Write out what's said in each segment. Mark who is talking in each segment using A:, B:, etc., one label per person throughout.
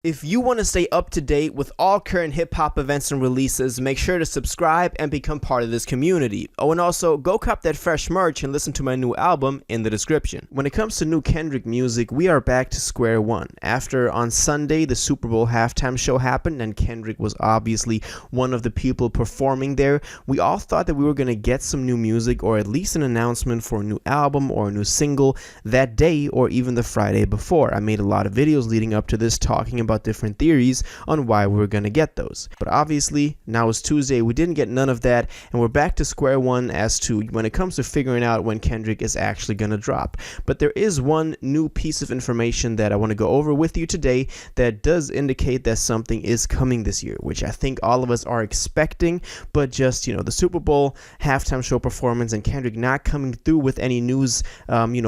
A: If you want to stay up to date with all current hip-hop events and releases, make sure to subscribe and become part of this community. Oh, and also, go cop that fresh merch and listen to my new album in the description. When it comes to new Kendrick music, we are back to square one. After on Sunday, the Super Bowl halftime show happened, and Kendrick was obviously one of the people performing there, we all thought that we were going to get some new music, or at least an announcement for a new album or a new single that day, or even the Friday before. I made a lot of videos leading up to this talking about different theories on why we were going to get those. But obviously, now it's Tuesday, we didn't get none of that, and we're back to square one as to when it comes to figuring out when Kendrick is actually going to drop. But there is one new piece of information that I want to go over with you today that does indicate that something is coming this year, which I think all of us are expecting, but just, the Super Bowl halftime show performance and Kendrick not coming through with any news,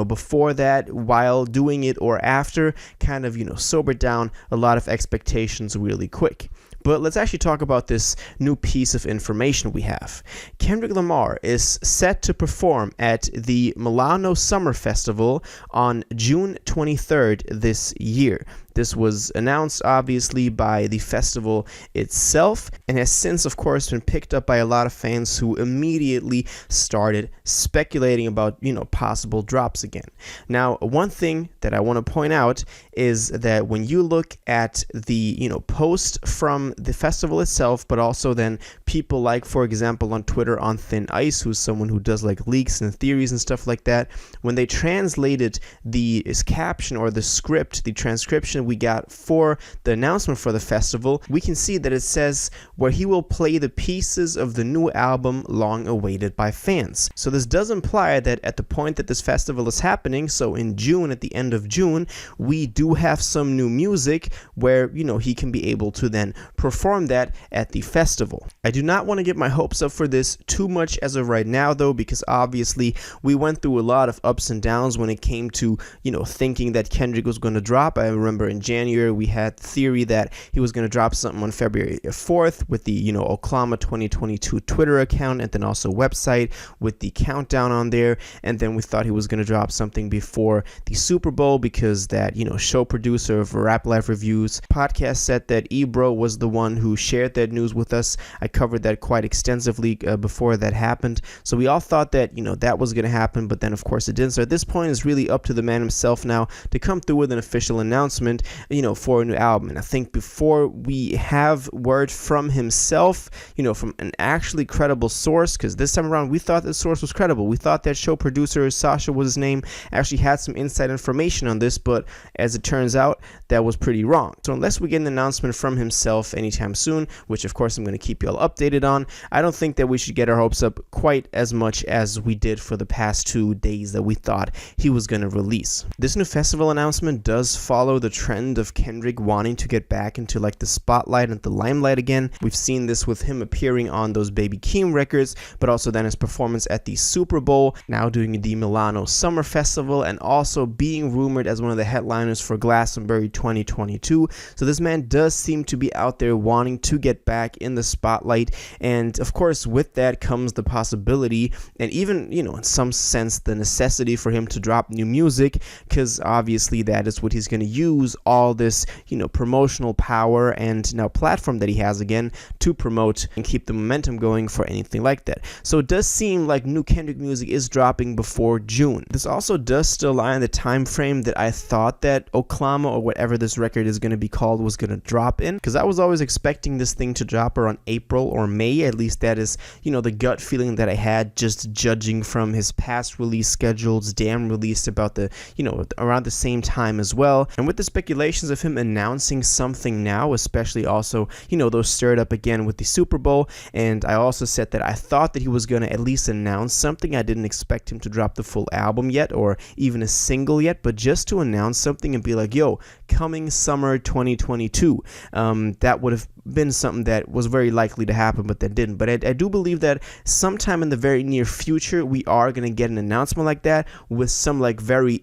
A: before that, while doing it or after, kind of, sobered down a lot of expectations really quick. But let's actually talk about this new piece of information we have. Kendrick Lamar is set to perform at the Milano Summer Festival on June 23rd this year. This was announced obviously by the festival itself and has since, of course, been picked up by a lot of fans who immediately started speculating about, possible drops again. Now, one thing that I want to point out is that when you look at the, post from the festival itself, but also then people like, for example, on Twitter on Thin Ice, who's someone who does like leaks and theories and stuff like that, when they translated the caption or the script, the transcription we got for the announcement for the festival, we can see that it says where he will play the pieces of the new album long awaited by fans. So this does imply that at the point that this festival is happening, so in June, at the end of June, we do have some new music where, he can be able to then perform that at the festival. I do not want to get my hopes up for this too much as of right now though, because obviously we went through a lot of ups and downs when it came to, thinking that Kendrick was going to drop. I remember in January we had theory that he was going to drop something on February 4th with the Oklama 2022 Twitter account and then also website with the countdown on there, and then we thought he was going to drop something before the Super Bowl because that show producer of Rap Life Reviews podcast said that Ebro was the one who shared that news with us. I covered that quite extensively before that happened, so we all thought that that was going to happen, but then of course it didn't. So at this point it's really up to the man himself now to come through with an official announcement for a new album. And I think before we have word from himself, from an actually credible source, because this time around we thought the source was credible. We thought that show producer, Sasha was his name, actually had some inside information on this, but as it turns out, that was pretty wrong. So unless we get an announcement from himself anytime soon, which of course I'm going to keep you all updated on, I don't think that we should get our hopes up quite as much as we did for the past 2 days that we thought he was going to release. This new festival announcement does follow the trend of Kendrick wanting to get back into like the spotlight and the limelight again. We've seen this with him appearing on those Baby Keem records, but also then his performance at the Super Bowl, now doing the Milano Summer Festival, and also being rumored as one of the headliners for Glastonbury 2022. So this man does seem to be out there wanting to get back in the spotlight, and of course with that comes the possibility and even in some sense the necessity for him to drop new music, because obviously that is what he's going to use all this promotional power and now platform that he has again to promote and keep the momentum going for anything like that. So it does seem like new Kendrick music is dropping before June. This also does still lie in the time frame that I thought that Oklama, or whatever this record is going to be called, was going to drop in, because I was always expecting this thing to drop around April or May. At least that is the gut feeling that I had, just judging from his past release schedules. Damn released about the around the same time as well, and with the speculations of him announcing something now, especially also those stirred up again with the Super Bowl. And I also said that I thought that he was going to at least announce something. I didn't expect him to drop the full album yet or even a single yet, but just to announce something and be like, yo, coming summer 2022, that would have been something that was very likely to happen, but that didn't. But I do believe that sometime in the very near future, we are going to get an announcement like that with some like very,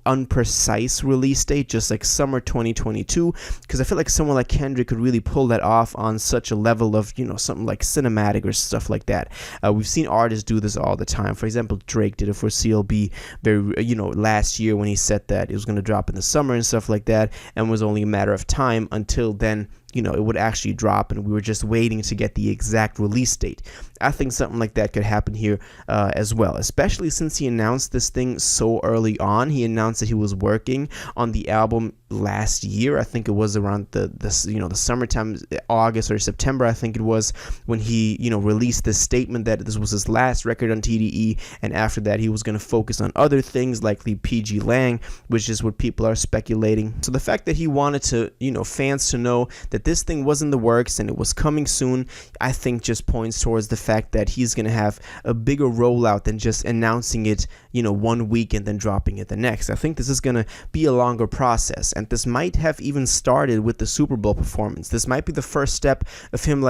A: unprecise release date, just like summer 2022, because I feel like someone like Kendrick could really pull that off on such a level of, something like cinematic or stuff like that. We've seen artists do this all the time. For example, Drake did it for CLB very, last year when he said that it was going to drop in the summer and stuff like that, and was only a matter of time until then it would actually drop, and we were just waiting to get the exact release date. I think something like that could happen here as well, especially since he announced this thing so early on. He announced that he was working on the album last year. I think it was around the summertime, August or September, I think it was, when he released this statement that this was his last record on TDE, and after that he was going to focus on other things, likely PG Lang, which is what people are speculating. So the fact that he wanted to fans to know that this thing was in the works and it was coming soon, I think just points towards the fact that he's going to have a bigger rollout than just announcing it 1 week and then dropping it the next. I think this is going to be a longer process, and this might have even started with the Super Bowl performance. This might be the first step of him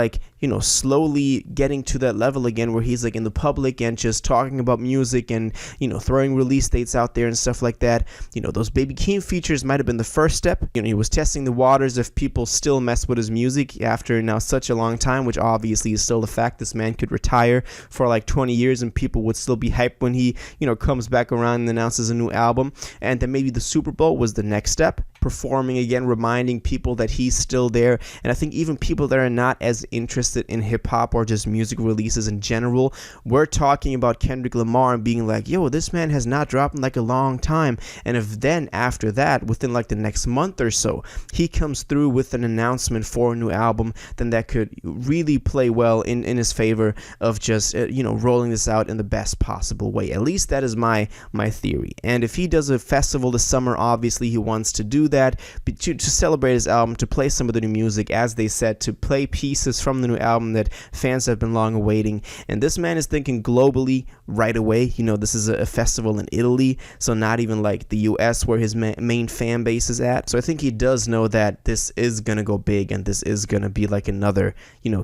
A: slowly getting to that level again where he's in the public and just talking about music and throwing release dates out there and stuff like that. Those Baby Keem features might have been the first step. He was testing the waters if people still mess with his music after now such a long time, which obviously is still the fact. This man could retire for 20 years and people would still be hyped when he comes back around and announces a new album. And then maybe the Super Bowl was the next step, performing again, reminding people that he's still there. And I think even people that are not as interested in hip-hop or just music releases in general, we're talking about Kendrick Lamar and being like, yo, this man has not dropped in a long time. And if then after that, within the next month or so, he comes through with an announcement for a new album, then that could really play well in his favor of just rolling this out in the best possible way. At least that is my theory. And if he does a festival this summer, obviously he wants to do that to celebrate his album, to play some of the new music, as they said, to play pieces from the new album that fans have been long awaiting. And this man is thinking globally right away. This is a festival in Italy, so not even the US where his main fan base is at. So I think he does know that this is gonna go big, and this is gonna be another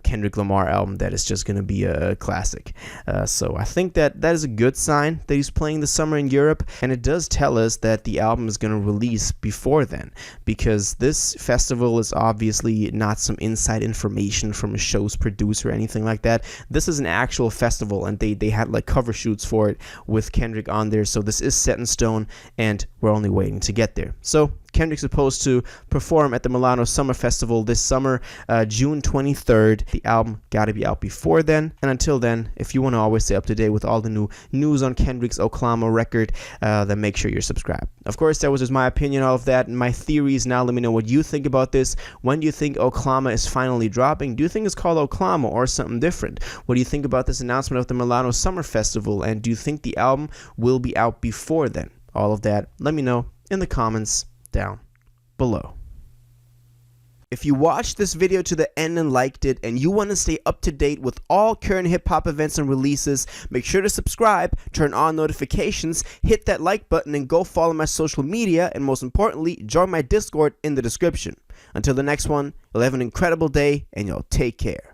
A: Kendrick Lamar album that is just gonna be a classic. So I think that is a good sign that he's playing this summer in Europe, and it does tell us that the album is gonna release before then, because this festival is obviously not some inside information from a show's producer or anything like that. This is an actual festival, and they had cover shoots for it with Kendrick on there. So this is set in stone, and we're only waiting to get there. So Kendrick's supposed to perform at the Milano Summer Festival this summer, June 23rd. The album got to be out before then. And until then, if you want to always stay up to date with all the new news on Kendrick's Oklama record, then make sure you're subscribed. Of course, that was just my opinion, all of that, and my theories. Now let me know what you think about this. When do you think Oklama is finally dropping? Do you think it's called Oklama or something different? What do you think about this announcement of the Milano Summer Festival? And do you think the album will be out before then? All of that, let me know in the comments down below. If you watched this video to the end and liked it, and you want to stay up to date with all current hip-hop events and releases, make sure to subscribe, turn on notifications, hit that like button, and go follow my social media, and most importantly, join my Discord in the description. Until the next one, you'll have an incredible day, and you'll take care.